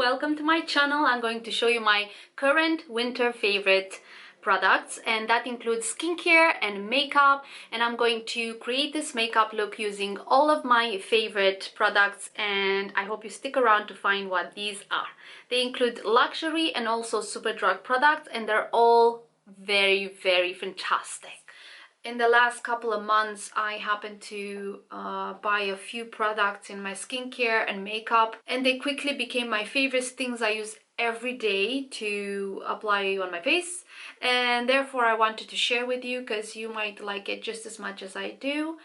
welcome to my channel. I'm going to show you my current winter favorite products, and that includes skincare and makeup, and I'm going to create this makeup look using all of my favorite products, and I hope you stick around to find what these are. They include luxury and also Superdrug products, and they're all very fantastic. In the last couple of months, I happened to buy a few products in my skincare and makeup, and they quickly became my favorite things I use every day to apply on my face, and therefore I wanted to share with you because you might like it just as much as I do.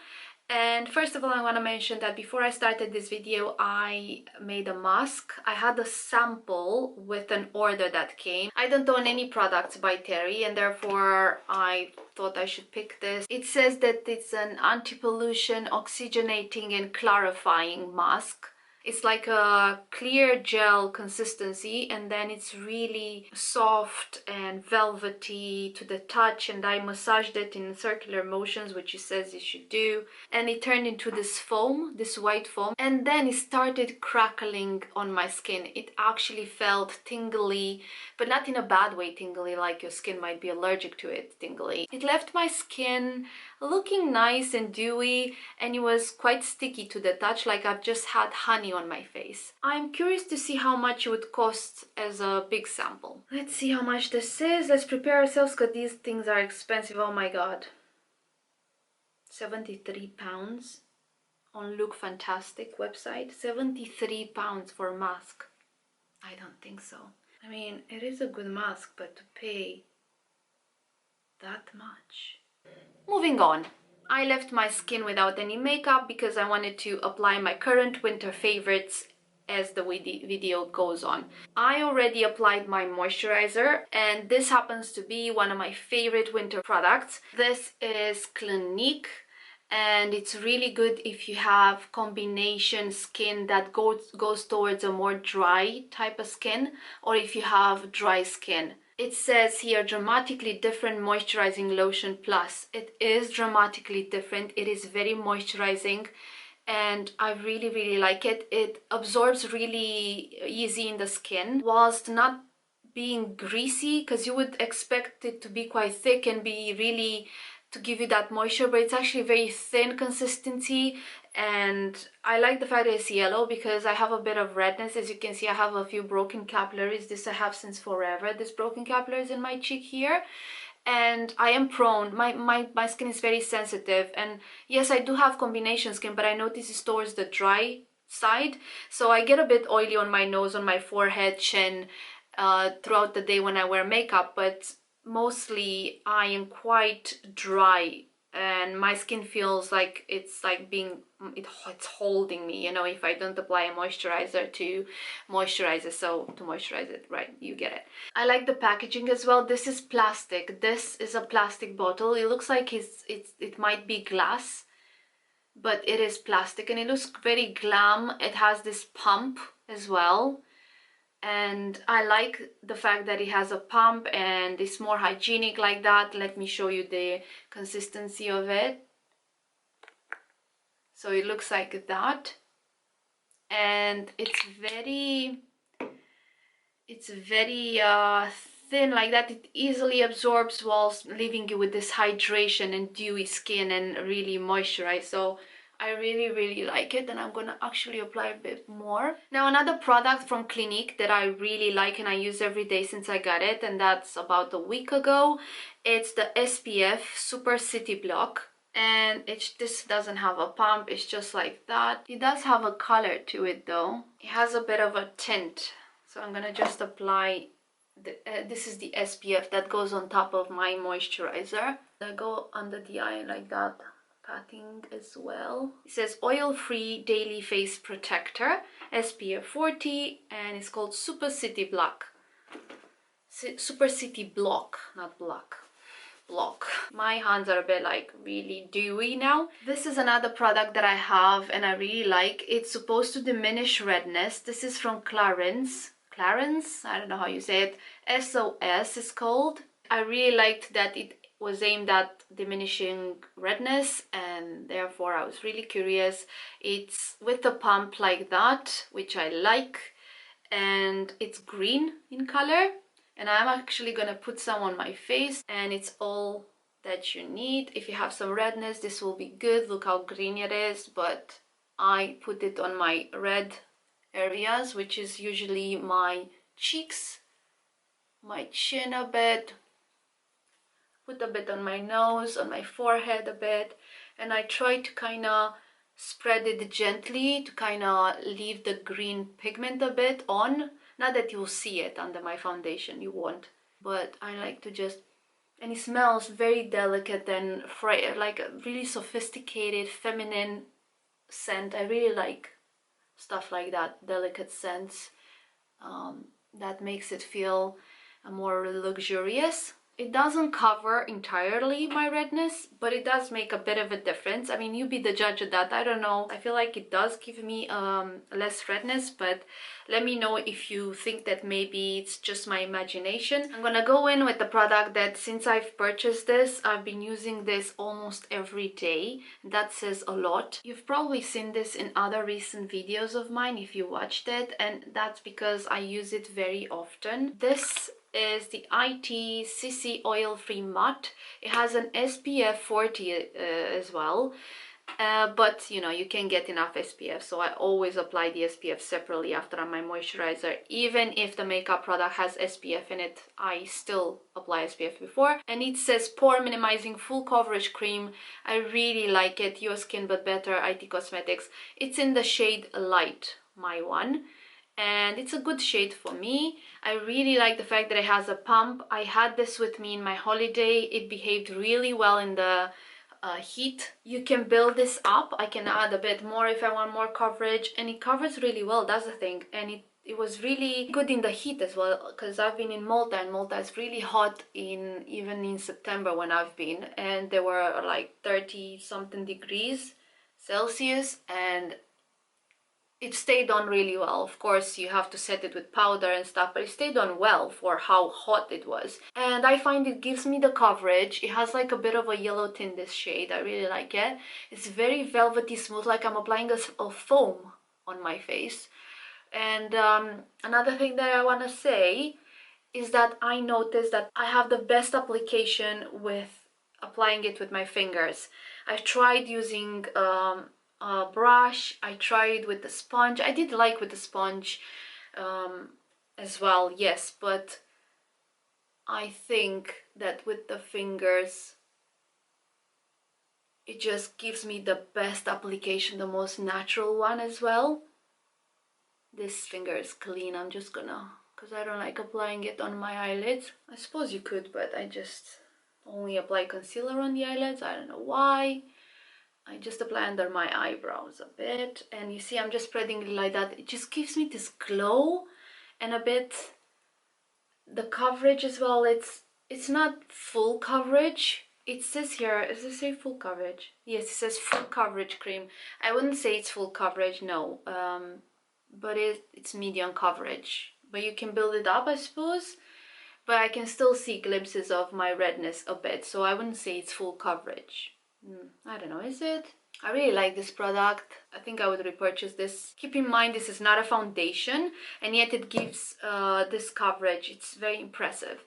And first of all, I want to mention that before I started this video, I made a mask. I had a sample with an order that came. I don't own any products by Terry, and therefore I thought I should pick this. It says that it's an anti-pollution, oxygenating and clarifying mask. It's like a clear gel consistency, and then it's really soft and velvety to the touch, and I massaged it in circular motions, which it says you should do, and it turned into this foam, this white foam, and then it started crackling on my skin. It actually felt tingly, but not in a bad way tingly, like your skin might be allergic to it tingly. It left my skin looking nice and dewy, and it was quite sticky to the touch, like I've just had honey on my face. I'm curious to see how much it would cost as a big sample. Let's see how much this is. Let's prepare ourselves because these things are expensive. Oh my god. £73 on Look Fantastic website. £73 for a mask. I don't think so. I mean, it is a good mask, but to pay that much. Moving on. I left my skin without any makeup because I wanted to apply my current winter favorites as the video goes on. I already applied my moisturizer, and this happens to be one of my favorite winter products. This is Clinique, and it's really good if you have combination skin that goes towards a more dry type of skin, or if you have dry skin. It says here dramatically different moisturizing lotion plus. It is dramatically different. It is very moisturizing, and I really like it. It absorbs really easy in the skin whilst not being greasy, because you would expect it to be quite thick and be really to give you that moisture, but it's actually very thin consistency. And I like the fact that it's yellow because I have a bit of redness. As you can see, I have a few broken capillaries. This I have since forever, this broken capillaries in my cheek here, and I am prone, my skin is very sensitive, and yes, I do have combination skin, but I notice it's towards the dry side, so I get a bit oily on my nose, on my forehead, chin, throughout the day when I wear makeup, but mostly I am quite dry, and my skin feels like it's like being it's holding me, you know, if I don't apply a moisturizer to moisturize it. So to moisturize it, right, you get it. I like the packaging as well. This is plastic. This is a plastic bottle. It looks like it might be glass, but it is plastic, and it looks very glam. It has this pump as well, and I like the fact that it has a pump and it's more hygienic like that. Let me show you the consistency of it. So it looks like that, and it's very thin like that. It easily absorbs whilst leaving you with this hydration and dewy skin and really moisturized. So I really like it, and I'm gonna actually apply a bit more. Now, another product from Clinique that I really like and I use every day since I got it, and that's about a week ago. It's the SPF Super City Block, and this doesn't have a pump, it's just like that. It does have a color to it though. It has a bit of a tint, so I'm gonna just apply this is the SPF that goes on top of my moisturizer. I go under the eye like that, patting as well. It says oil-free daily face protector, SPF 40, and it's called Super City Block. Super City Block, not block. Block. My hands are a bit like really dewy now. This is another product that I have and I really like. It's supposed to diminish redness. This is from Clarions. Clarions? I don't know how you say it. SOS is called. I really liked that it was aimed at diminishing redness, and therefore I was really curious. It's with a pump like that, which I like, and it's green in color, and I'm actually gonna put some on my face, and it's all that you need. If you have some redness, this will be good. Look how green it is, but I put it on my red areas, which is usually my cheeks, my chin a bit, put a bit on my nose, on my forehead a bit, and I try to kind of spread it gently to kind of leave the green pigment a bit on. Not that you'll see it under my foundation, you won't, but I like to just, and it smells very delicate and like a really sophisticated feminine scent. I really like stuff like that, delicate scents, that makes it feel more luxurious. It doesn't cover entirely my redness, but it does make a bit of a difference. I mean, you be the judge of that. I don't know. I feel like it does give me less redness, but let me know if you think that maybe it's just my imagination. I'm gonna go in with the product that, since I've purchased this, I've been using this almost every day. That says a lot. You've probably seen this in other recent videos of mine if you watched it, and that's because I use it very often. This is the CC Oil Free Matte. It has an SPF 40 as well, but you know, you can get enough SPF, so I always apply the SPF separately after my moisturizer. Even if the makeup product has SPF in it, I still apply SPF before. And it says pore minimizing full coverage cream. I really like it. Your Skin But Better, IT Cosmetics. It's in the shade Light, my one, and it's a good shade for me. I really like the fact that it has a pump. I had this with me in my holiday. It behaved really well in the heat. You can build this up. I can add a bit more if I want more coverage, and it covers really well, that's the thing. And it was really good in the heat as well, because I've been in Malta, and Malta is really hot even in September when I've been, and there were like 30 something degrees Celsius, and it stayed on really well. Of course, you have to set it with powder and stuff, but it stayed on well for how hot it was. And I find it gives me the coverage. It has like a bit of a yellow tint, this shade. I really like it. It's very velvety smooth, like I'm applying a foam on my face. And another thing that I want to say is that I noticed that I have the best application with applying it with my fingers. I've tried using a brush, I tried with the sponge. I did like with the sponge as well, yes, but I think that with the fingers it just gives me the best application, the most natural one as well. This finger is clean. I'm just gonna, because I don't like applying it on my eyelids. I suppose you could, but I just only apply concealer on the eyelids. I don't know why. I just apply under my eyebrows a bit, and you see I'm just spreading it like that. It just gives me this glow, and a bit the coverage as well. It's not full coverage. It says here, does it say full coverage? Yes, it says full coverage cream. I wouldn't say it's full coverage, no, but it's medium coverage. But you can build it up, I suppose. But I can still see glimpses of my redness a bit, so I wouldn't say it's full coverage. I don't know, is it? I really like this product. I think I would repurchase this. Keep in mind, this is not a foundation, and yet it gives this coverage. It's very impressive.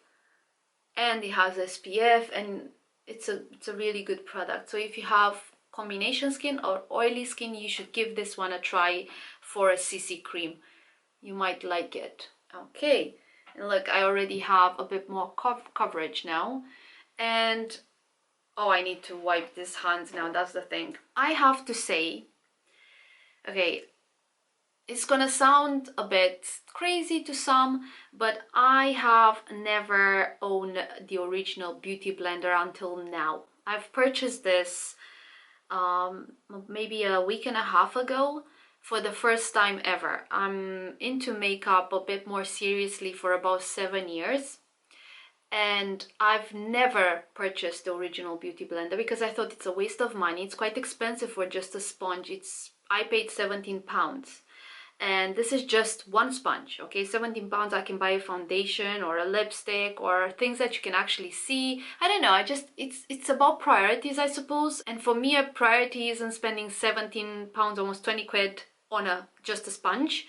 And it has SPF, and it's a really good product. So if you have combination skin or oily skin, you should give this one a try for a CC cream. You might like it. Okay, and look, I already have a bit more coverage now. And oh, I need to wipe these hands now, that's the thing. I have to say, okay, it's gonna sound a bit crazy to some, but I have never owned the original beauty blender until now. I've purchased this maybe a week and a half ago for the first time ever. I'm into makeup a bit more seriously for about 7 years. And I've never purchased the original beauty blender because I thought it's a waste of money. It's quite expensive for just a sponge. I paid £17, and this is just one sponge. Okay, £17, I can buy a foundation or a lipstick or things that you can actually see. I don't know, it's about priorities, I suppose. And for me, a priority isn't spending £17, almost 20 quid on just a sponge.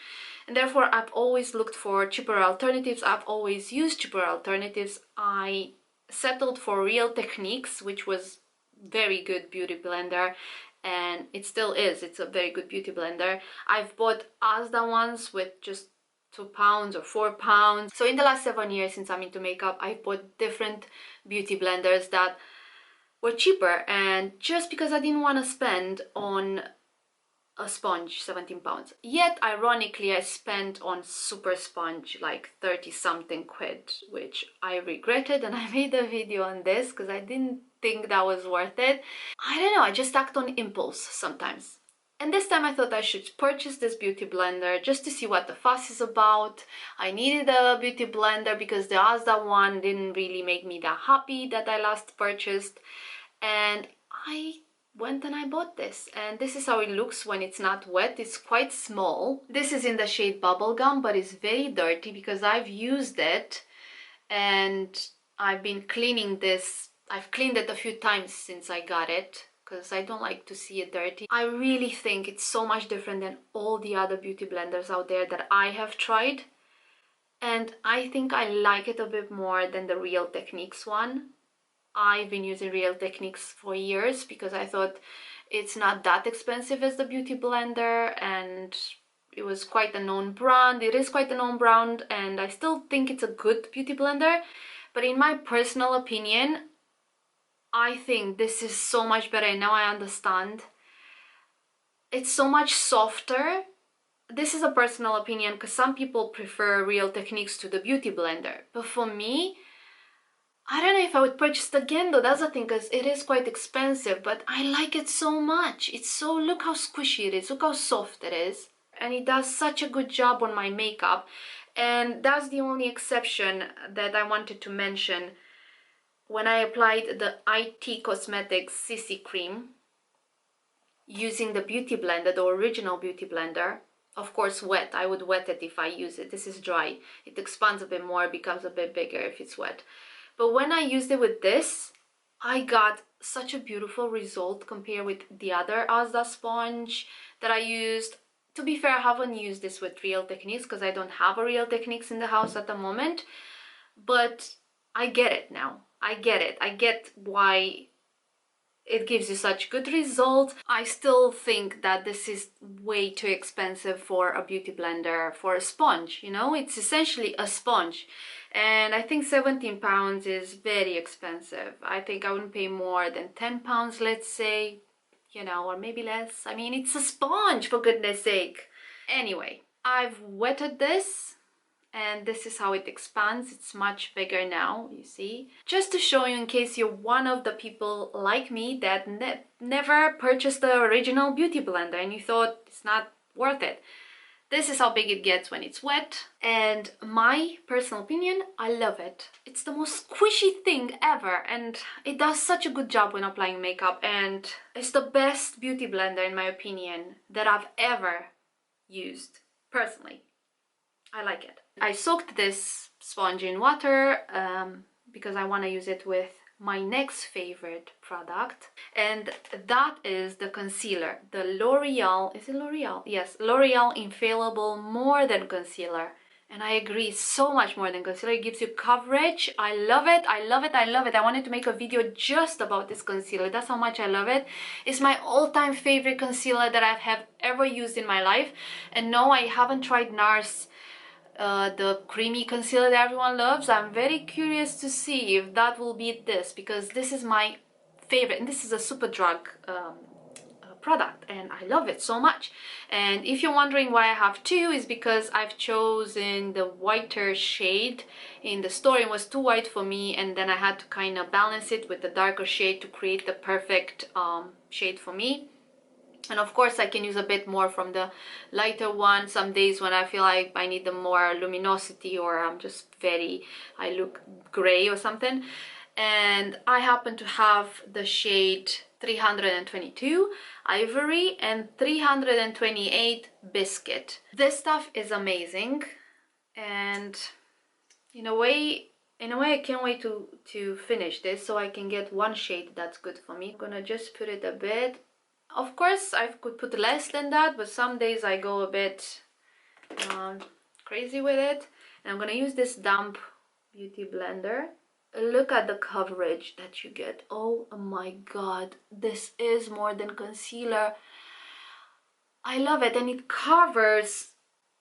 and therefore I've always looked for cheaper alternatives. I've always used cheaper alternatives. I settled for Real Techniques, which was very good beauty blender, and it still is. It's a very good beauty blender. I've bought Asda ones with just £2 or £4. So in the last 7 years since I'm into makeup, I've bought different beauty blenders that were cheaper, and just because I didn't want to spend on a sponge £17. Yet ironically I spent on super sponge like 30 something quid, which I regretted, and I made a video on this because I didn't think that was worth it. I don't know, I just act on impulse sometimes. And this time I thought I should purchase this beauty blender just to see what the fuss is about. I needed a beauty blender because the Asda one didn't really make me that happy that I last purchased, and I went and I bought this, and this is how it looks when it's not wet. It's quite small. This is in the shade Bubblegum, but it's very dirty because I've used it and I've been cleaning this. I've cleaned it a few times since I got it because I don't like to see it dirty. I really think it's so much different than all the other beauty blenders out there that I have tried, and I think I like it a bit more than the Real Techniques one. I've been using Real Techniques for years because I thought it's not that expensive as the beauty blender, and it was quite a known brand. It is quite a known brand, and I still think it's a good beauty blender. But in my personal opinion, I think this is so much better, and now I understand. It's so much softer. This is a personal opinion because some people prefer Real Techniques to the beauty blender, but for me, I don't know if I would purchase it again though. That's the thing, because it is quite expensive, but I like it so much. It's so, look how squishy it is, look how soft it is, and it does such a good job on my makeup. And that's the only exception that I wanted to mention. When I applied the IT Cosmetics CC cream using the beauty blender, the original beauty blender, of course wet, I would wet it if I use it. This is dry, it expands a bit more, becomes a bit bigger if it's wet. But when I used it with this, I got such a beautiful result compared with the other Asda sponge that I used. To be fair, I haven't used this with Real Techniques because I don't have a Real Techniques in the house at the moment. But I get it now. I get it. I get why it gives you such good results. I still think that this is way too expensive for a beauty blender, for a sponge, you know? It's essentially a sponge. And I think £17 is very expensive. I think I wouldn't pay more than £10, let's say, you know, or maybe less. I mean, it's a sponge, for goodness sake. Anyway, I've wetted this, and this is how it expands. It's much bigger now, you see. Just to show you, in case you're one of the people like me that never purchased the original beauty blender and you thought it's not worth it. This is how big it gets when it's wet, and my personal opinion, I love it. It's the most squishy thing ever, and it does such a good job when applying makeup, and it's the best beauty blender in my opinion that I've ever used, personally. I like it. I soaked this sponge in water because I want to use it with my next favorite product, and that is the concealer, the L'Oreal, is it L'Oreal? Yes, L'Oreal Infaillible More Than Concealer. And I agree, so much more than concealer. It gives you coverage. I love it, I love it, I love it. I wanted to make a video just about this concealer. That's how much I love it. It's my all-time favorite concealer that I have ever used in my life. And no, I haven't tried Nars, the creamy concealer that everyone loves. I'm very curious to see if that will beat this, because this is my favorite, and this is a Superdrug product, and I love it so much. And if you're wondering why I have two, is because I've chosen the whiter shade. In the store it was too white for me, and then I had to kind of balance it with the darker shade to create the perfect shade for me. And of course I can use a bit more from the lighter one some days when I feel like I need the more luminosity, or I'm just I look gray or something. And I happen to have the shade 322 Ivory and 328 Biscuit. This stuff is amazing, and in a way I can't wait to finish this so I can get one shade that's good for me. I'm gonna just put it a bit. Of course I could put less than that, but some days I go a bit crazy with it. And I'm gonna use this damp beauty blender. Look at the coverage that you get. Oh my god, this is more than concealer. I love it, and it covers,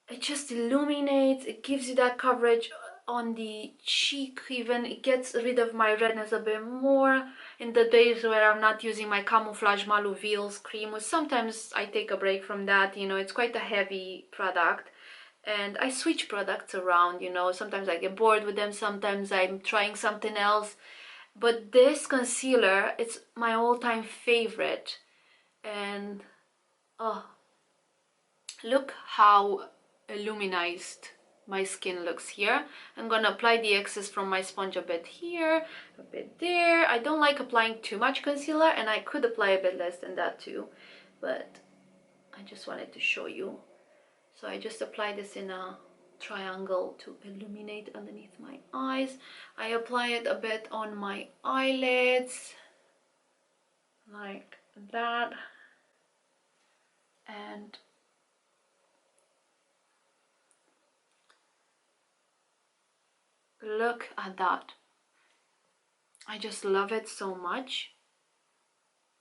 it just illuminates, it gives you that coverage on the cheek even. It gets rid of my redness a bit more in the days where I'm not using my Camouflage Malu Veils cream, which sometimes I take a break from that. You know, it's quite a heavy product. And I switch products around, you know, sometimes I get bored with them, sometimes I'm trying something else. But this concealer, it's my all-time favorite. And oh, look how illuminized my skin looks here. I'm gonna apply the excess from my sponge a bit here, a bit there. I don't like applying too much concealer, and I could apply a bit less than that too, but I just wanted to show you. So I just apply this in a triangle to illuminate underneath my eyes. I apply it a bit on my eyelids, like that. And look at that. I just love it so much.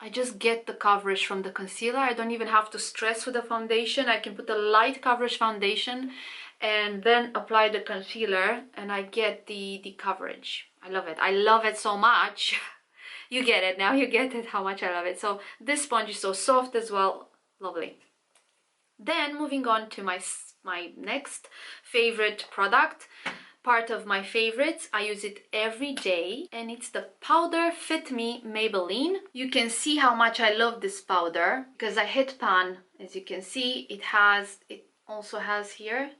I just get the coverage from the concealer. I don't even have to stress with the foundation. I can put a light coverage foundation and then apply the concealer, and I get the coverage. I love it. I love it so much. You get it now. You get it how much I love it. So this sponge is so soft as well. Lovely. Then moving on to my next favorite product. Part of my favorites. I use it every day, and it's the powder Fit Me Maybelline. You can see how much I love this powder because I hit pan. As you can see, it also has here,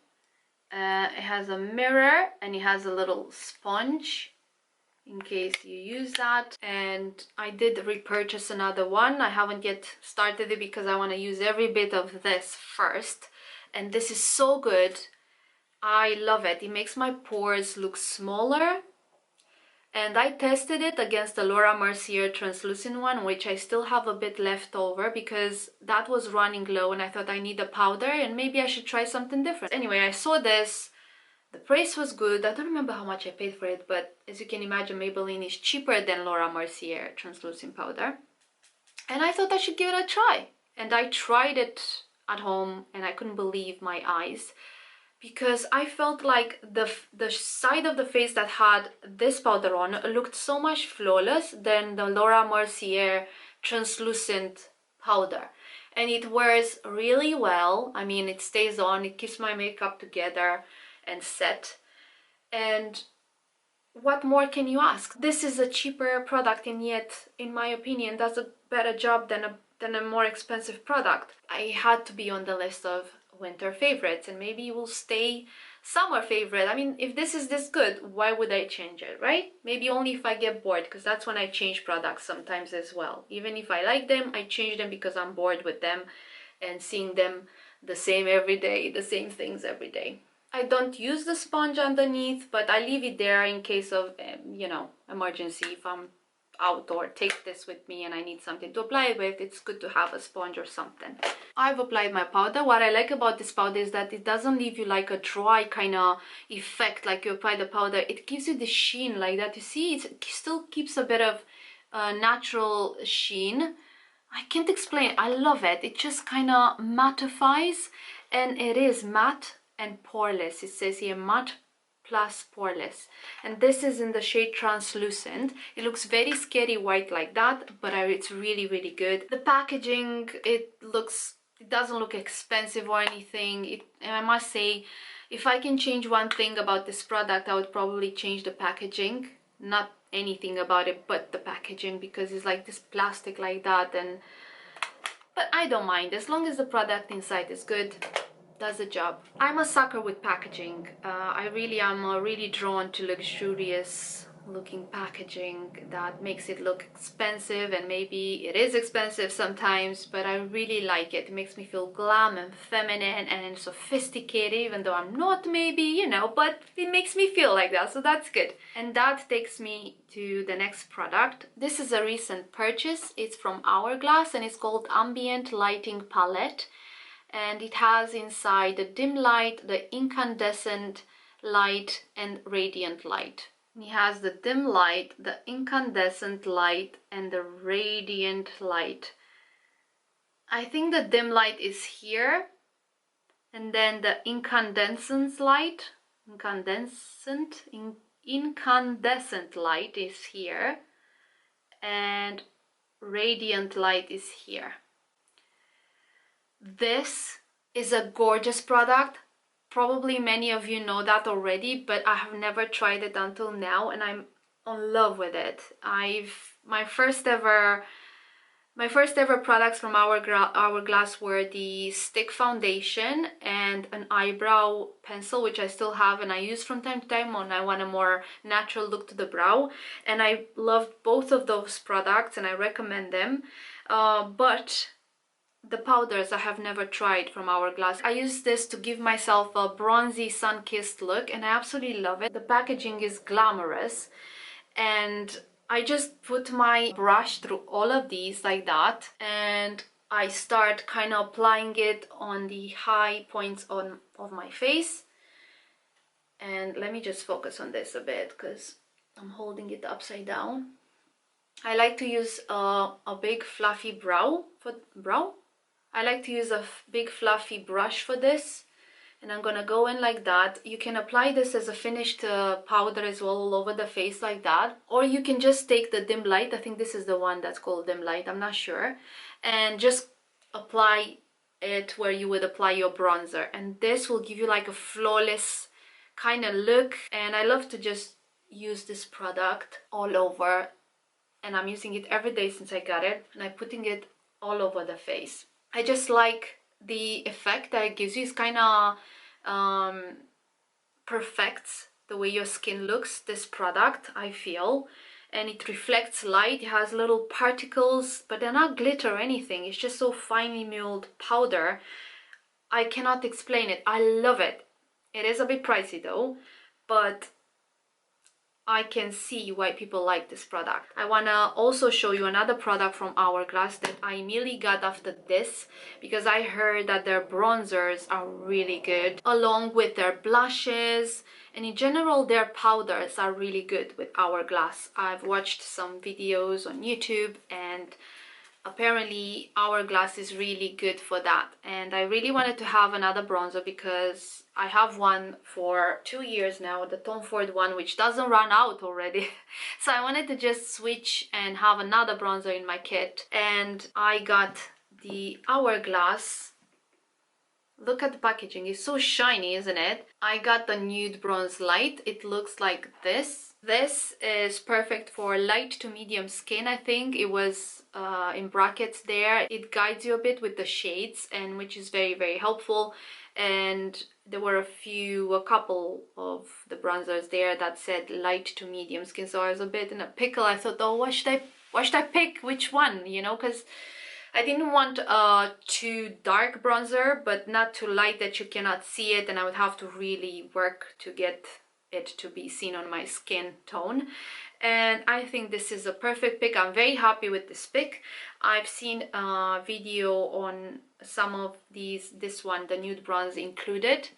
it has a mirror, and it has a little sponge in case you use that. And I did repurchase another one. I haven't yet started it because I want to use every bit of this first, and this is so good. I love it. It makes my pores look smaller. And I tested it against the Laura Mercier translucent one, which I still have a bit left over because that was running low, and I thought I need a powder and maybe I should try something different. Anyway, I saw this. The price was good. I don't remember how much I paid for it, but as you can imagine, Maybelline is cheaper than Laura Mercier translucent powder. And I thought I should give it a try. And I tried it at home, and I couldn't believe my eyes, because I felt like the side of the face that had this powder on looked so much flawless than the Laura Mercier translucent powder. And it wears really well. I mean, it stays on, it keeps my makeup together and set. And what more can you ask? This is a cheaper product, and yet, in my opinion, does a better job than a more expensive product. I had to be on the list of winter favorites, and maybe it will stay summer favorite. I mean, if this is this good, why would I change it, right? Maybe only if I get bored, because that's when I change products sometimes as well. Even if I like them, I change them because I'm bored with them and seeing them the same every day, the same things every day. I don't use the sponge underneath, but I leave it there in case of, you know, emergency. If I'm out or take this with me and I need something to apply with, it's good to have a sponge or something. I've applied my powder. What I like about this powder is that it doesn't leave you like a dry kind of effect like you apply the powder. It gives you the sheen like that. You see, it still keeps a bit of natural sheen. I can't explain. I love it. It just kind of mattifies, and it is matte and poreless. It says here matte plus poreless, and this is in the shade translucent. It looks very scary white like that, but it's really, really good. The packaging, it doesn't look expensive or anything. And I must say, if I can change one thing about this product, I would probably change the packaging. Not anything about it but the packaging, because it's like this plastic like that, but I don't mind as long as the product inside is good. Does the job. I'm a sucker with packaging. I really am really drawn to luxurious looking packaging that makes it look expensive, and maybe it is expensive sometimes, but I really like it. It makes me feel glam and feminine and sophisticated, even though I'm not, maybe, you know, but it makes me feel like that, so that's good. And that takes me to the next product. This is a recent purchase. It's from Hourglass, and it's called Ambient Lighting Palette. and it has inside the dim light, the incandescent light, and radiant light. It has the dim light, the incandescent light, and the radiant light. I think the dim light is here, and then the incandescent light, incandescent light is here, and radiant light is here. This is a gorgeous product. Probably many of you know that already, but I have never tried it until now, and I'm in love with it. My first ever products from Hourglass were the stick foundation and an eyebrow pencil, which I still have and I use from time to time when I want a more natural look to the brow, and I loved both of those products and I recommend them. But the powders I have never tried from Hourglass. I use this to give myself a bronzy sun-kissed look, and I absolutely love it. The packaging is glamorous, and I just put my brush through all of these like that, and I start kind of applying it on the high points of my face. And let me just focus on this a bit because I'm holding it upside down. I like to use a big fluffy I like to use a big fluffy brush for this, and I'm gonna go in like that. You can apply this as a finished powder as well all over the face like that, or you can just take the dim light. I think this is the one that's called dim light, I'm not sure, and just apply it where you would apply your bronzer, and this will give you like a flawless kind of look. And I love to just use this product all over, and I'm using it every day since I got it, and I'm putting it all over the face. I just like the effect that it gives you. It's kind of perfects the way your skin looks, this product, I feel. And it reflects light. It has little particles, but they're not glitter or anything. It's just so finely milled powder. I cannot explain it. I love it. It is a bit pricey though, but I can see why people like this product. I want to also show you another product from Hourglass that I immediately got after this, because I heard that their bronzers are really good, along with their blushes, and in general their powders are really good with Hourglass. I've watched some videos on YouTube, and apparently Hourglass is really good for that, and I really wanted to have another bronzer because I have one for 2 years now, the Tom Ford one, which doesn't run out already. So I wanted to just switch and have another bronzer in my kit, and I got the Hourglass. Look at the packaging, it's so shiny, isn't it? I got the Nude Bronze Light. It looks like this. This is perfect for light to medium skin. I think it was in brackets there. It guides you a bit with the shades, and which is very, very helpful. And there were a couple of the bronzers there that said light to medium skin, so I was a bit in a pickle. I thought, oh, what should I pick? Which one, you know, because I didn't want too dark bronzer, but not too light that you cannot see it, and I would have to really work to get it to be seen on my skin tone. And I think this is a perfect pick. I'm very happy with this pick. I've seen a video on some of this one, the nude bronze included,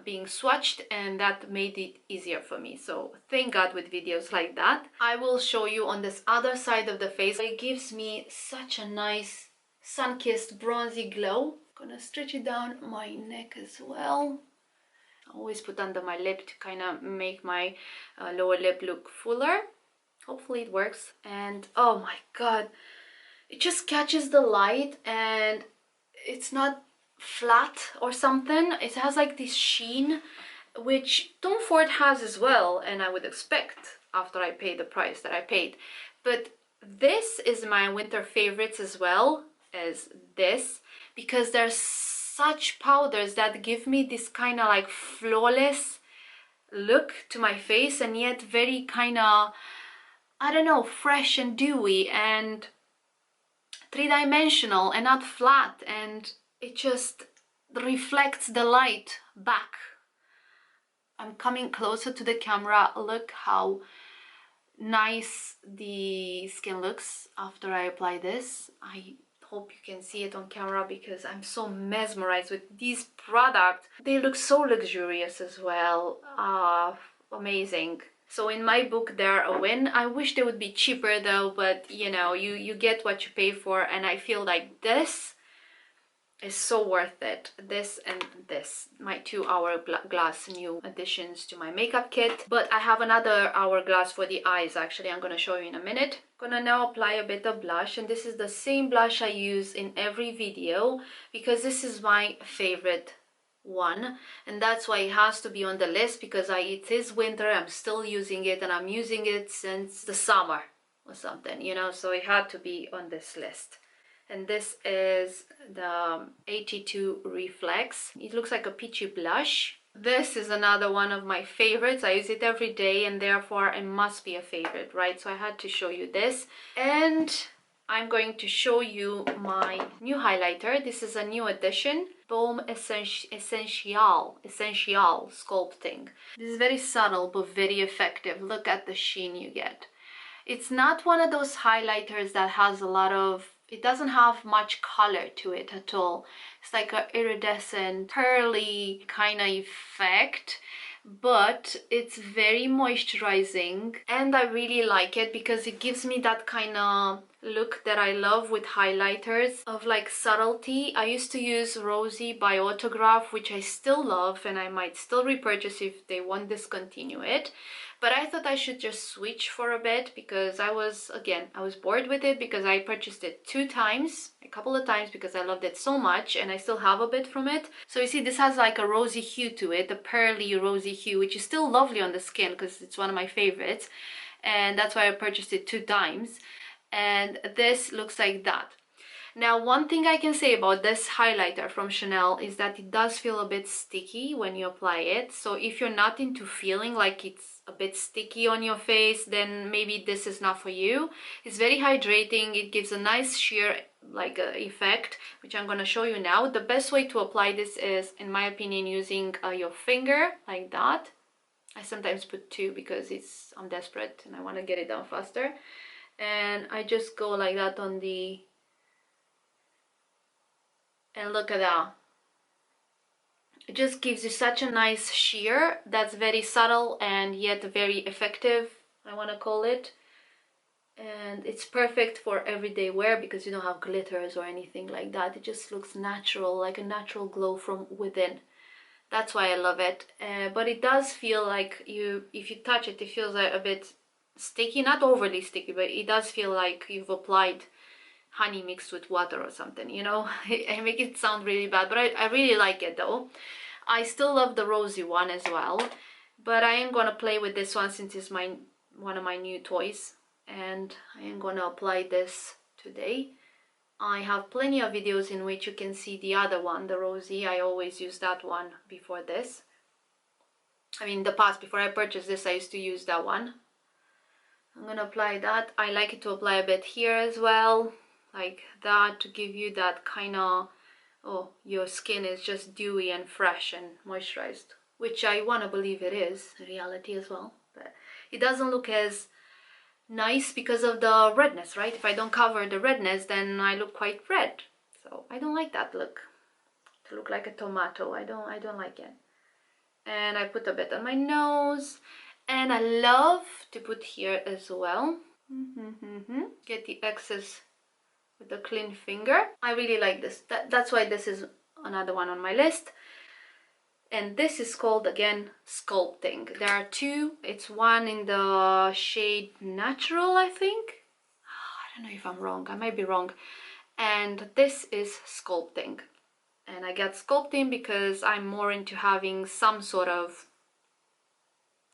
being swatched, and that made it easier for me. So thank God with videos like that. I will show you on this other side of the face. It gives me such a nice sun-kissed bronzy glow. Gonna stretch it down my neck as well. I always put under my lip to kind of make my lower lip look fuller. Hopefully it works. And oh my god, it just catches the light, and it's not flat or something. It has like this sheen, which Tom Ford has as well, and I would expect after I pay the price that I paid. But this is my winter favorites as well as this, because there's such powders that give me this kind of like flawless look to my face, and yet very kind of, I don't know, fresh and dewy and three-dimensional and not flat, and it just reflects the light back. I'm coming closer to the camera. Look how nice the skin looks after I apply this. I hope you can see it on camera because I'm so mesmerized with these products. They look so luxurious as well. Amazing. So in my book, they're a win. I wish they would be cheaper though, but you know, you get what you pay for, and I feel like this is so worth it. This and this, my 2 Hourglass new additions to my makeup kit. But I have another Hourglass for the eyes, actually. I'm gonna show you in a minute. Gonna now apply a bit of blush, and this is the same blush I use in every video because this is my favorite one, and that's why it has to be on the list, because it is winter, I'm still using it, and I'm using it since the summer or something, you know, so it had to be on this list. And this is the 82 Reflex. It looks like a peachy blush. This is another one of my favorites. I use it every day, and therefore it must be a favorite, right? So I had to show you this. And I'm going to show you my new highlighter. This is a new addition, Baume Essentiel Sculpting. This is very subtle but very effective. Look at the sheen you get. It's not one of those highlighters that has a lot of, it doesn't have much color to it at all. It's like an iridescent, pearly kind of effect, but it's very moisturizing, and I really like it because it gives me that kind of look that I love with highlighters, of like subtlety. I used to use Rosy by Autograph, which I still love, and I might still repurchase if they won't discontinue it. But I thought I should just switch for a bit because I was bored with it, because I purchased it a couple of times because I loved it so much, and I still have a bit from it. So you see, this has like a rosy hue to it, a pearly rosy hue, which is still lovely on the skin because it's one of my favorites, and that's why I purchased it 2 times. And this looks like that. Now, one thing I can say about this highlighter from Chanel is that it does feel a bit sticky when you apply it. So if you're not into feeling like it's a bit sticky on your face, then maybe this is not for you. It's very hydrating. It gives a nice sheer effect, which I'm going to show you now. The best way to apply this is, in my opinion, using your finger like that. I sometimes put 2 because I'm desperate and I want to get it done faster. And I just go like that on the... And look at that. It just gives you such a nice sheer that's very subtle and yet very effective, I want to call it. And it's perfect for everyday wear because you don't have glitters or anything like that. It just looks natural, like a natural glow from within. That's why I love it. But it does feel like if you touch it, it feels like a bit sticky. Not overly sticky, but it does feel like you've applied honey mixed with water or something, you know. I make it sound really bad, but I really like it though. I still love the rosy one as well, but I am gonna play with this one since it's one of my new toys, and I am gonna apply this today. I have plenty of videos in which you can see the other one, the rosy. I always use that one before this. I mean, in the past, before I purchased this, I used to use that one. I'm gonna apply that. I like it to apply a bit here as well, like that, to give you that kind of, oh, your skin is just dewy and fresh and moisturized, which I want to believe it is in reality as well. But it doesn't look as nice because of the redness, right? If I don't cover the redness, then I look quite red, so I don't like that look, to look like a tomato. I don't like it. And I put a bit on my nose, and I love to put here as well. Get the excess with a clean finger. I really like this. That's why this is another one on my list. And this is called, again, Sculpting. There are 2. It's one in the shade Natural, I think. I don't know if I'm wrong. I might be wrong. And this is Sculpting. And I get Sculpting because I'm more into having some sort of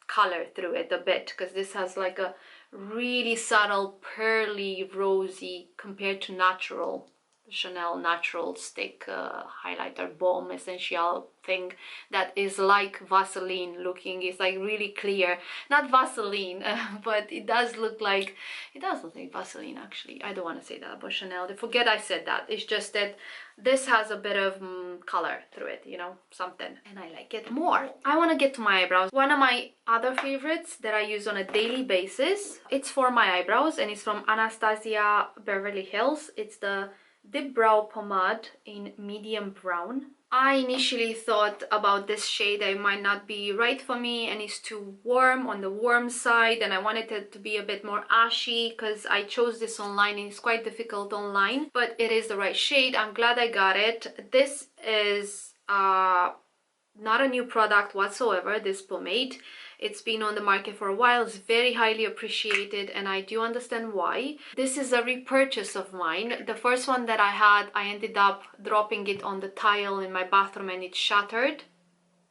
color through it a bit, because this has like a really subtle pearly rosy compared to Natural, the Chanel Natural Stick highlighter Baume Essentiel thing, that is like Vaseline looking. It's like really clear, not Vaseline, but it does look like Vaseline actually. I don't want to say that about Chanel. Forget I said that. It's just that this has a bit of color through it, you know, something, and I like it more. I want to get to my eyebrows. One of my other favorites that I use on a daily basis, it's for my eyebrows, and it's from Anastasia Beverly Hills. It's the Dip Brow Pomade in medium brown. I initially thought about this shade that it might not be right for me and it's too warm, on the warm side, and I wanted it to be a bit more ashy because I chose this online and it's quite difficult online, but it is the right shade. I'm glad I got it. This is not a new product whatsoever, this pomade. It's been on the market for a while. It's very highly appreciated and I do understand why. This is a repurchase of mine. The first one that I had, I ended up dropping it on the tile in my bathroom and it shattered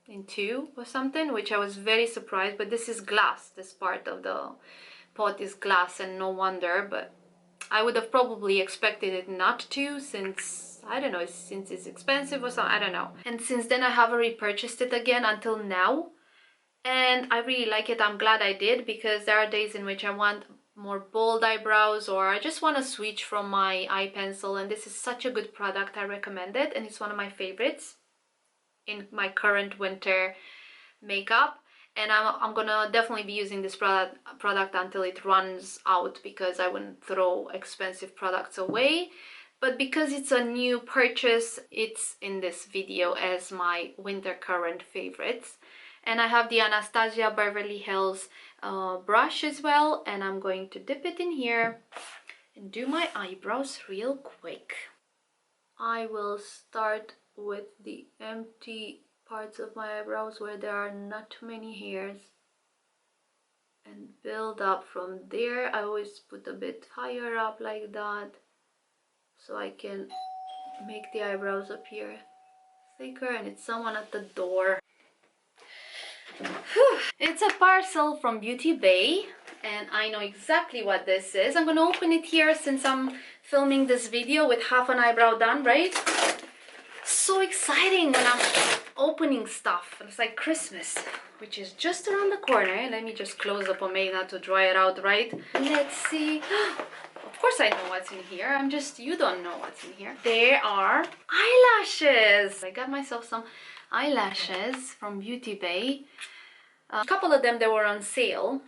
in two or something, which I was very surprised. But this is glass. This part of the pot is glass and no wonder, but I would have probably expected it not to, since I don't know, since it's expensive or something, I don't know. And since then I haven't repurchased it again until now. And I really like it. I'm glad I did, because there are days in which I want more bold eyebrows or I just want to switch from my eye pencil, and this is such a good product. I recommend it and it's one of my favorites in my current winter makeup. And I'm gonna definitely be using this product until it runs out, because I wouldn't throw expensive products away. But because it's a new purchase, it's in this video as my winter current favorites. And I have the Anastasia Beverly Hills brush as well, and I'm going to dip it in here and do my eyebrows real quick. I will start with the empty parts of my eyebrows where there are not too many hairs and build up from there. I always put a bit higher up like that so I can make the eyebrows appear thicker. And it's someone at the door. It's a parcel from Beauty Bay and I know exactly what this is. I'm gonna open it here since I'm filming this video with half an eyebrow done, right? So exciting when I'm opening stuff. It's like Christmas, which is just around the corner. Let me just close the pomade not to dry it out, right? Let's see. Of course I know what's in here. You don't know what's in here. There are eyelashes. I got myself some eyelashes from Beauty Bay. A couple of them, they were on sale.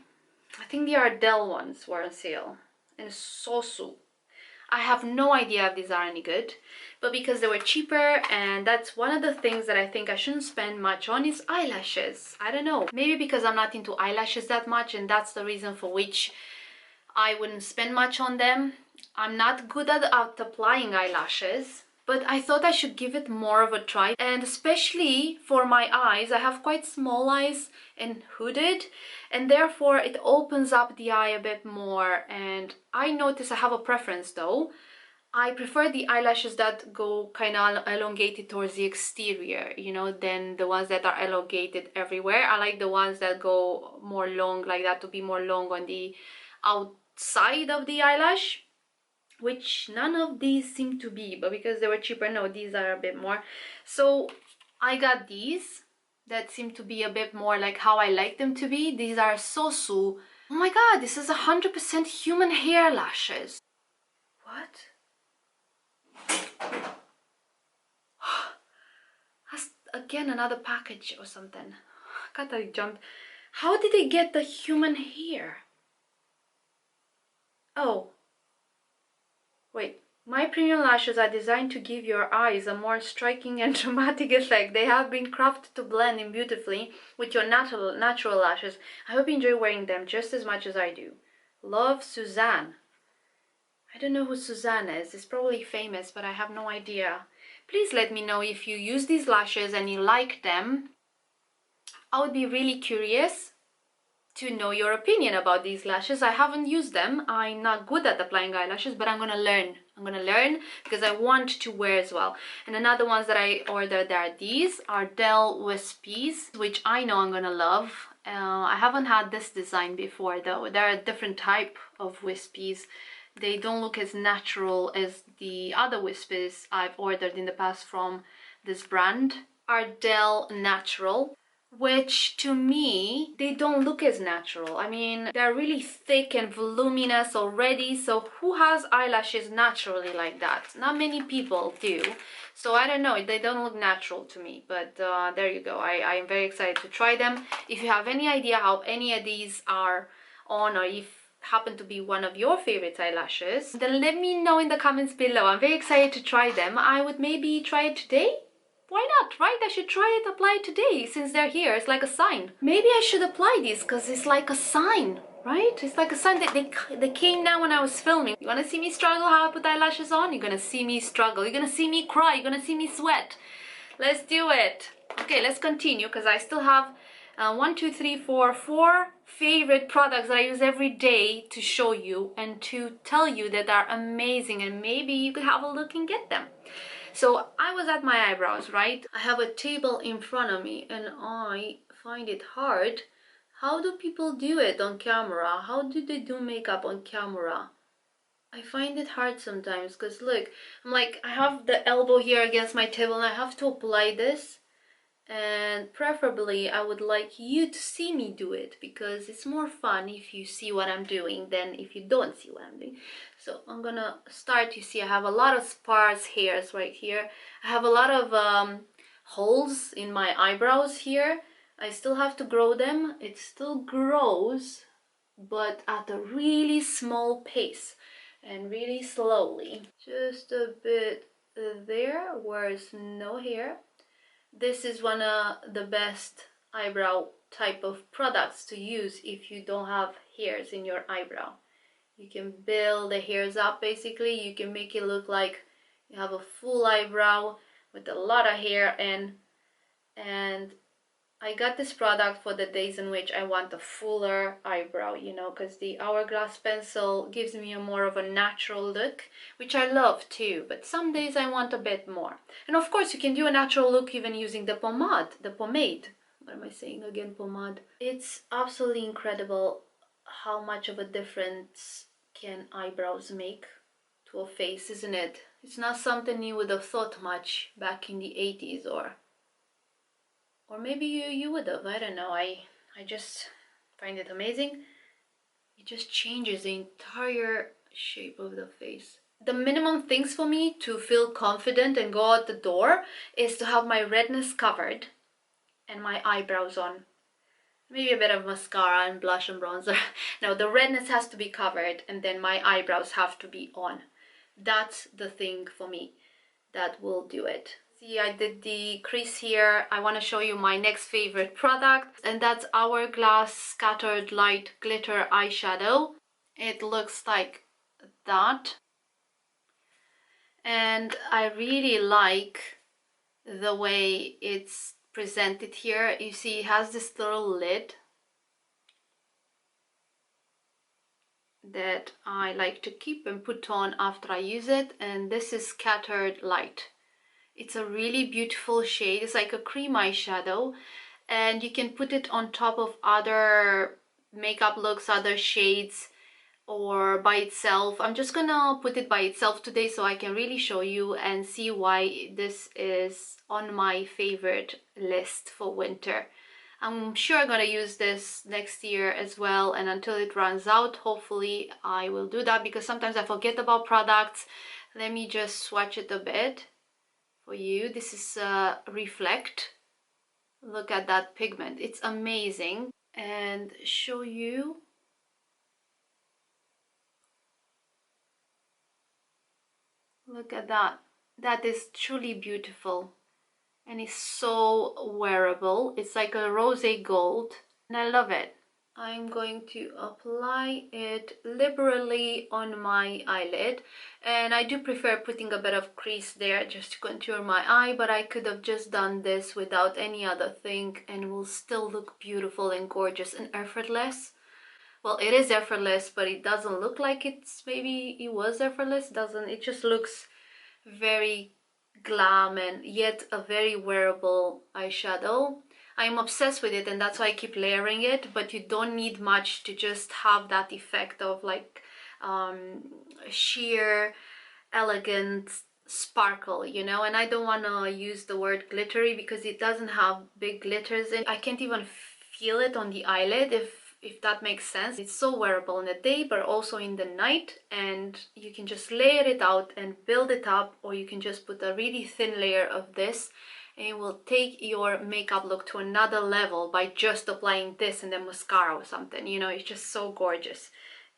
I think the Ardell ones were on sale. And Sosu. I have no idea if these are any good, but because they were cheaper, and that's one of the things that I think I shouldn't spend much on is eyelashes. I don't know. Maybe because I'm not into eyelashes that much, and that's the reason for which I wouldn't spend much on them. I'm not good at applying eyelashes, but I thought I should give it more of a try. And especially for my eyes, I have quite small eyes and hooded, and therefore it opens up the eye a bit more. And I notice I have a preference though. I prefer the eyelashes that go kind of elongated towards the exterior, you know, than the ones that are elongated everywhere. I like the ones that go more long like that, to be more long on the outside of the eyelash, which none of these seem to be, but because they were cheaper, no, these are a bit more. So I got these that seem to be a bit more like how I like them to be. These are Sosu. Oh my god, this is 100% human hair lashes. What? That's again another package or something. God, I jumped. How did they get the human hair? Oh. Wait. My premium lashes are designed to give your eyes a more striking and dramatic effect. They have been crafted to blend in beautifully with your natural lashes. I hope you enjoy wearing them just as much as I do. Love, Suzanne. I don't know who Suzanne is. It's probably famous, but I have no idea. Please let me know if you use these lashes and you like them. I would be really curious to know your opinion about these lashes. I haven't used them. I'm not good at applying eyelashes, but I'm gonna learn. I'm gonna learn because I want to wear as well. And another ones that I ordered are these Ardell Whispies, which I know I'm gonna love. I haven't had this design before though. There are a different type of Whispies. They don't look as natural as the other Whispies I've ordered in the past from this brand, Ardell Natural, which to me, they don't look as natural. I mean, they're really thick and voluminous already, so who has eyelashes naturally like that? Not many people do. So I don't know, they don't look natural to me, but there you go. I am very excited to try them. If you have any idea how any of these are on, or if happen to be one of your favorite eyelashes, then let me know in the comments below. I'm very excited to try them. I would maybe try it today. Why not, right? I should try it, apply it today since they're here. It's like a sign. Maybe I should apply these because it's like a sign, right? It's like a sign that they came down when I was filming. You want to see me struggle how I put eyelashes on? You're going to see me struggle. You're going to see me cry. You're going to see me sweat. Let's do it. Okay, let's continue because I still have 4 favorite products that I use every day to show you and to tell you that are amazing, and maybe you could have a look and get them. So I was at my eyebrows, right? I have a table in front of me and I find it hard. How do people do it on camera? How do they do makeup on camera? I find it hard sometimes because look, I'm like, I have the elbow here against my table and I have to apply this. And preferably I would like you to see me do it because it's more fun if you see what I'm doing than if you don't see what I'm doing. So I'm gonna start. You see I have a lot of sparse hairs right here. I have a lot of holes in my eyebrows here. I still have to grow them. It still grows, but at a really small pace and really slowly. Just a bit there where there's no hair. This is one of the best eyebrow type of products to use if you don't have hairs in your eyebrow. You can build the hairs up basically. You can make it look like you have a full eyebrow with a lot of hair, and I got this product for the days in which I want a fuller eyebrow, you know, because the Hourglass Pencil gives me a more of a natural look, which I love too, but some days I want a bit more. And of course you can do a natural look even using the pomade. What am I saying again? Pomade. It's absolutely incredible how much of a difference can eyebrows make to a face, isn't it? It's not something you would have thought much back in the 80s, or maybe you would have, I don't know. I just find it amazing. It just changes the entire shape of the face. The minimum things for me to feel confident and go out the door is to have my redness covered and my eyebrows on. Maybe a bit of mascara and blush and bronzer. No, the redness has to be covered and then my eyebrows have to be on. That's the thing for me that will do it. See, I did the crease here. I want to show you my next favorite product, and that's Hourglass Scattered Light Glitter Eyeshadow. It looks like that, and I really like the way it's presented here. You see it has this little lid that I like to keep and put on after I use it, and this is Scattered Light. It's a really beautiful shade. It's like a cream eyeshadow, and you can put it on top of other makeup looks, other shades, or by itself. I'm just gonna put it by itself today so I can really show you and see why this is on my favorite list for winter. I'm sure I'm gonna use this next year as well, and until it runs out, hopefully I will do that because sometimes I forget about products. Let me just swatch it a bit for you. This is Reflect. Look at that pigment, it's amazing. And show you, look at that. That is truly beautiful and it's so wearable. It's like a rosé gold and I love it. I'm going to apply it liberally on my eyelid, and I do prefer putting a bit of crease there just to contour my eye, but I could have just done this without any other thing and will still look beautiful and gorgeous and effortless. Well, it is effortless, but it doesn't look like maybe it was effortless. It just looks very glam and yet a very wearable eyeshadow. I'm obsessed with it and that's why I keep layering it, but you don't need much to just have that effect of like sheer, elegant sparkle, you know. And I don't want to use the word glittery because it doesn't have big glitters in. I can't even feel it on the eyelid, if that makes sense. It's so wearable in the day but also in the night, and you can just layer it out and build it up, or you can just put a really thin layer of this and it will take your makeup look to another level by just applying this and then mascara or something, you know. It's just so gorgeous.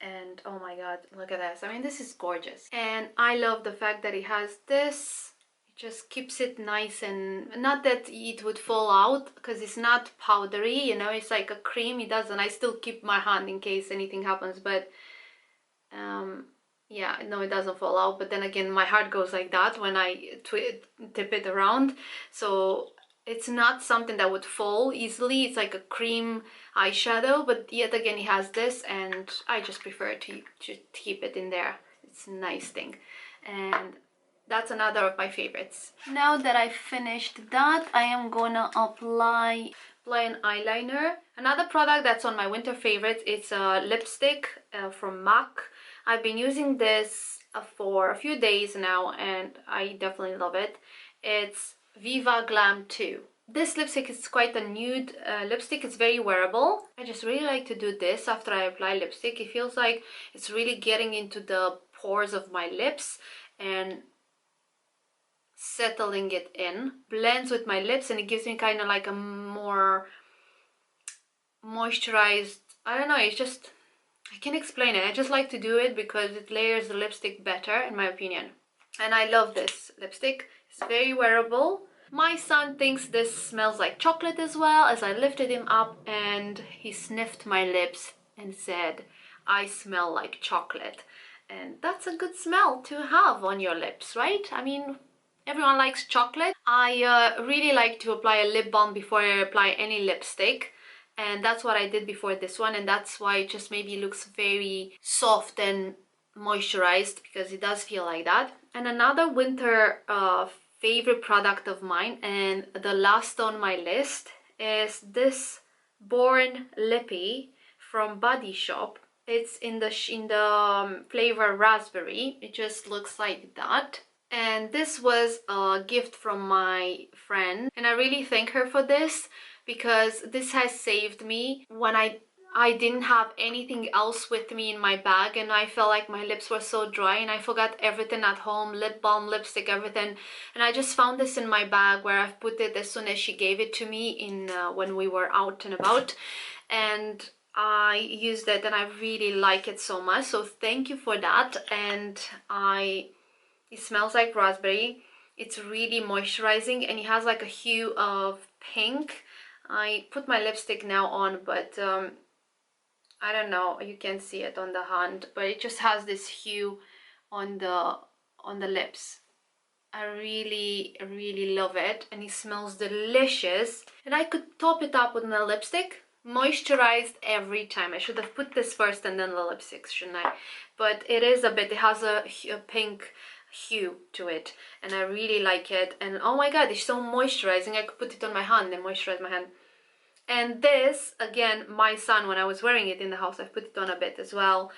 And oh my god, look at this. I mean, this is gorgeous. And I love the fact that it has this. It just keeps it nice, and not that it would fall out because it's not powdery, you know, it's like a cream. It doesn't. I still keep my hand in case anything happens, but yeah, no, it doesn't fall out. But then again, my heart goes like that when I tip it around. So it's not something that would fall easily. It's like a cream eyeshadow, but yet again it has this, and I just prefer to keep it in there. It's a nice thing, and that's another of my favorites. Now that I finished that, I am gonna apply an eyeliner. Another product that's on my winter favorites, it's a lipstick from MAC. I've been using this for a few days now, and I definitely love it. It's Viva Glam 2. This lipstick is quite a nude lipstick. It's very wearable. I just really like to do this after I apply lipstick. It feels like it's really getting into the pores of my lips and settling it in. Blends with my lips, and it gives me kind of like a more moisturized, I don't know, it's just, I can't explain it. I just like to do it because it layers the lipstick better, in my opinion. And I love this lipstick. It's very wearable. My son thinks this smells like chocolate as well, as I lifted him up and he sniffed my lips and said, I smell like chocolate. And that's a good smell to have on your lips, right? I mean, everyone likes chocolate. I really like to apply a lip balm before I apply any lipstick. And that's what I did before this one, and that's why it just maybe looks very soft and moisturized, because it does feel like that. And another winter favorite product of mine, and the last on my list, is this Born Lippy from Body Shop. It's in the flavor raspberry. It just looks like that. And this was a gift from my friend, and I really thank her for this, because this has saved me when I didn't have anything else with me in my bag, and I felt like my lips were so dry and I forgot everything at home, lip balm, lipstick, everything. And I just found this in my bag, where I've put it as soon as she gave it to me in when we were out and about, and I used it and I really like it so much. So thank you for that. And it smells like raspberry. It's really moisturizing, and it has like a hue of pink. I put my lipstick now on, but I don't know, you can see it on the hand, but it just has this hue on the lips. I really love it, and it smells delicious. And I could top it up with a lipstick, moisturized every time. I should have put this first and then the lipstick, shouldn't I? But it has a pink hue to it, and I really like it. And oh my god, it's so moisturizing. I could put it on my hand and moisturize my hand. And this, again, my son, when I was wearing it in the house, I put it on a bit as well.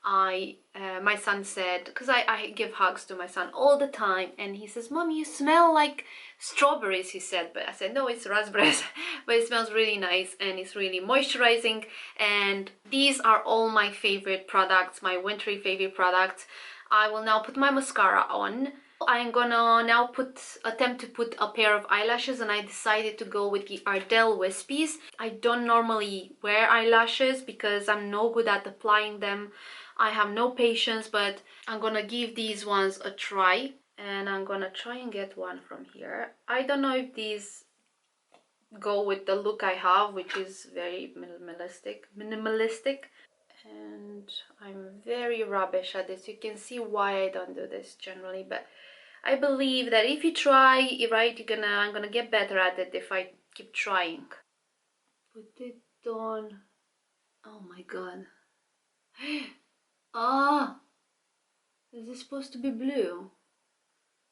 My son said, because I give hugs to my son all the time, and he says, Mommy, you smell like strawberries, he said. But I said, no, it's raspberries. But it smells really nice, and it's really moisturizing. And these are all my favorite products, my wintry favorite products. I will now put my mascara on. I'm gonna now attempt to put a pair of eyelashes, and I decided to go with the Ardell Whispies. I don't normally wear eyelashes because I'm no good at applying them. I have no patience, but I'm gonna give these ones a try, and I'm gonna try and get one from here. I don't know if these go with the look I have, which is very minimalistic. And I'm very rubbish at this. You can see why I don't do this generally, but I believe that if you try, right, I'm gonna get better at it if I keep trying. Put it on. Oh my god. Ah, is this supposed to be blue?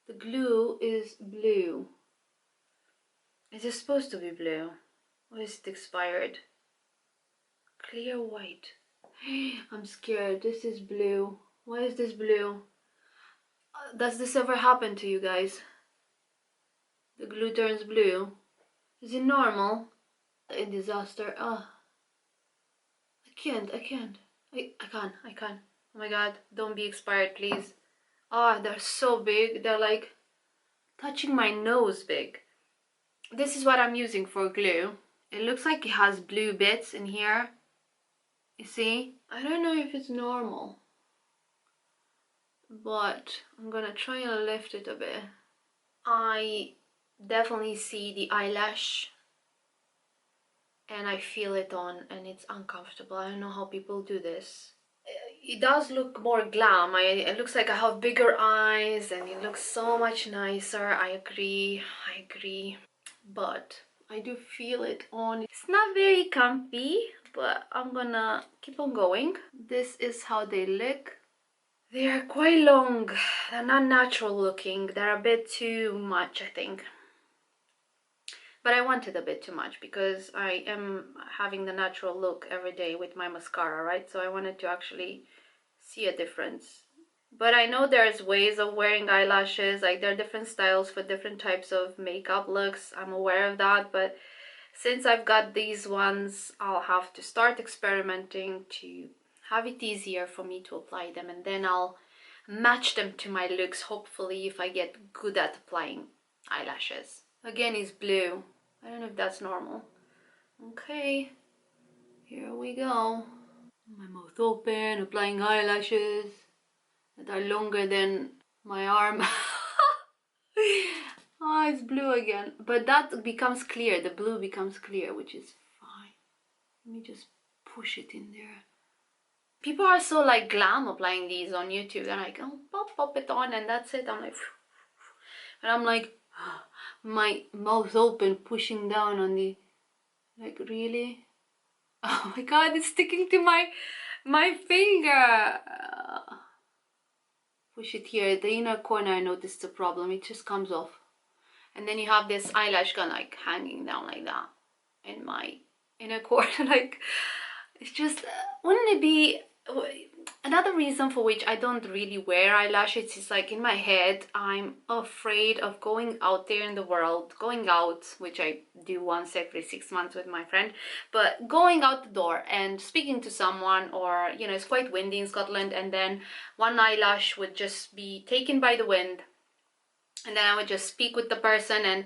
The glue is blue. Is this supposed to be blue? Or is it expired? Clear white. I'm scared. This is blue. Why is this blue? Does this ever happen to you guys? The glue turns blue. Is it normal? A disaster. Oh, I can't. I can't. Oh my god, don't be expired, please. Ah, they're so big. They're like touching my nose big. This is what I'm using for glue. It looks like it has blue bits in here. You see? I don't know if it's normal, but I'm gonna try and lift it a bit. I definitely see the eyelash and I feel it on, and it's uncomfortable. I don't know how people do this. It does look more glam. It looks like I have bigger eyes and it looks so much nicer. I agree, but I do feel it on. It's not very comfy, but I'm gonna keep on going. This is how they look. They are quite long. They're not natural looking. They're a bit too much, I think. But I wanted a bit too much because I am having the natural look every day with my mascara, right? So I wanted to actually see a difference. But I know there's ways of wearing eyelashes, like there are different styles for different types of makeup looks. I'm aware of that, but since I've got these ones, I'll have to start experimenting to have it easier for me to apply them, and then I'll match them to my looks, hopefully, if I get good at applying eyelashes. Again, it's blue. I don't know if that's normal. Okay, here we go. My mouth open, applying eyelashes that are longer than my arm. Oh, it's blue again. But that becomes clear. The blue becomes clear, which is fine. Let me just push it in there. People are so like glam applying these on YouTube. They're like, oh, pop it on and that's it. I'm like, and I'm like, my mouth open, pushing down on the, like, really? Oh my god, it's sticking to my finger. Push it here, the inner corner. I noticed the problem. It just comes off, and then you have this eyelash gun like hanging down like that in my inner corner. Like, it's just wouldn't it be another reason for which I don't really wear eyelashes? It's like in my head I'm afraid of going out there in the world, going out, which I do once every 6 months with my friend, but going out the door and speaking to someone, or you know, it's quite windy in Scotland, and then one eyelash would just be taken by the wind, and then I would just speak with the person, and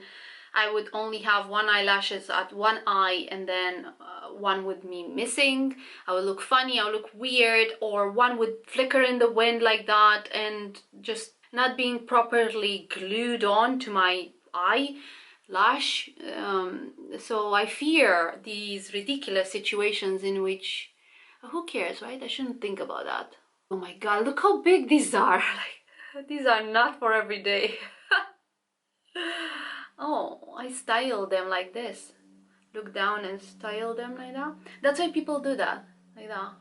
I would only have one eyelashes at one eye, and then one would be missing. I would look funny, I would look weird, or one would flicker in the wind like that and just not being properly glued on to my eyelash. So I fear these ridiculous situations in which, who cares, right? I shouldn't think about that. Oh my god, look how big these are. Like, these are not for every day. Oh, I style them like this. Look down and style them like that. That's why people do that, like that.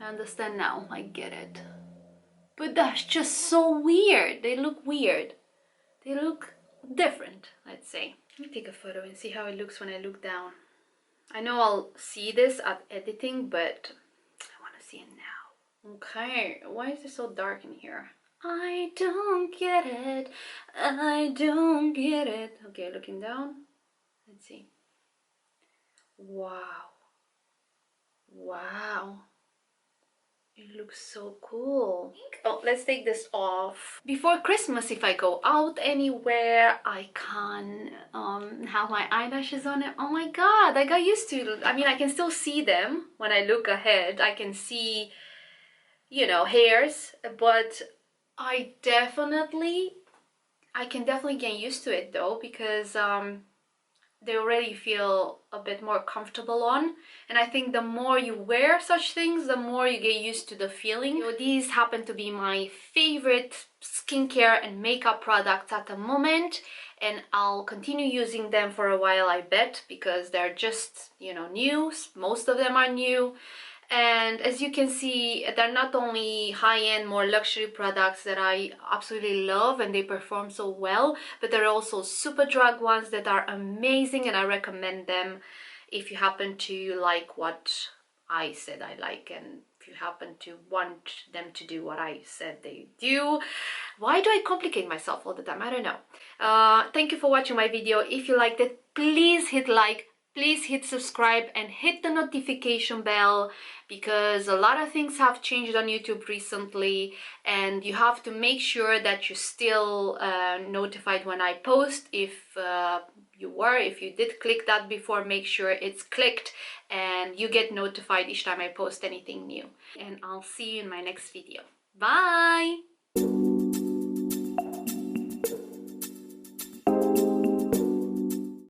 I understand now, I get it. But that's just so weird. They look weird. They look different, let's say. Let me take a photo and see how it looks when I look down. I know I'll see this at editing, but I want to see it now. Okay, why is it so dark in here? I don't get it. I don't get it. Okay, looking down. Let's see. Wow. Wow. It looks so cool. Oh, let's take this off. Before Christmas, if I go out anywhere, I can have my eyelashes on it. Oh my god, I got used to, I mean, I can still see them when I look ahead. I can see, you know, hairs, but I can definitely get used to it though, because they already feel a bit more comfortable on, and I think the more you wear such things, the more you get used to the feeling. So these happen to be my favorite skincare and makeup products at the moment, and I'll continue using them for a while, I bet, because they're just, you know, new. Most of them are new. And as you can see, they're not only high-end, more luxury products that I absolutely love and they perform so well, but there are also super drug ones that are amazing, and I recommend them if you happen to like what I said I like, and if you happen to want them to do what I said they do. Why do I complicate myself all the time? I don't know. Thank you for watching my video. If you liked it, please hit like, please hit subscribe and hit the notification bell, because a lot of things have changed on YouTube recently, and you have to make sure that you're still notified when I post. If you were. If you did click that before, make sure it's clicked and you get notified each time I post anything new. And I'll see you in my next video. Bye!